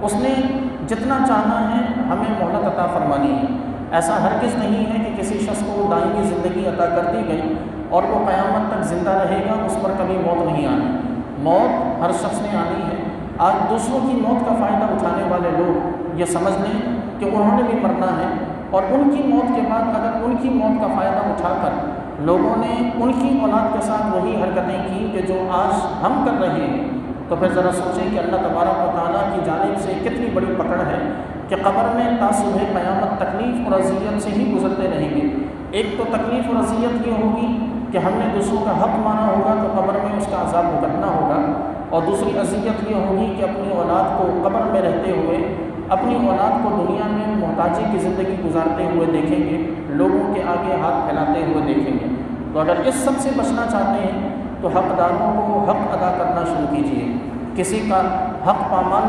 اس نے جتنا چاہنا ہے ہمیں مہلت عطا فرمانی ہے۔ ایسا ہرگز نہیں ہے کہ کسی شخص کو دائمی زندگی عطا کر دی گئی اور وہ قیامت تک زندہ رہے گا، اس پر کبھی موت نہیں آنی۔ موت ہر شخص نے آنی ہے۔ آج دوسروں کی موت کا فائدہ اٹھانے والے لوگ یہ سمجھ لیں کہ انہوں نے بھی مرنا ہے، اور ان کی موت کے بعد اگر ان کی موت کا فائدہ اٹھا کر لوگوں نے ان کی اولاد کے ساتھ وہی حرکتیں کی کہ جو آج ہم کر رہے ہیں، تو پھر ذرا سوچیں کہ اللہ تبارک و تعالیٰ کی جانب سے کتنی بڑی پکڑ ہے کہ قبر میں تاصبح قیامت تکلیف اور اذیت سے ہی گزرتے رہیں گے۔ ایک تو تکلیف اور اذیت یہ ہوگی کہ ہم نے دوسروں کا حق مانا ہوگا تو قبر میں اس کا عذاب بھگتنا ہوگا، اور دوسری اذیت یہ ہوگی کہ اپنی اولاد کو قبر میں رہتے ہوئے اپنی اولاد کو دنیا میں محتاجی کی زندگی گزارتے ہوئے دیکھیں گے، لوگوں کے آگے ہاتھ پھیلاتے ہوئے دیکھیں گے۔ تو اگر اس سب سے بچنا چاہتے ہیں تو حقداروں کو حق ادا کرنا شروع کیجیے۔ کسی کا حق پامال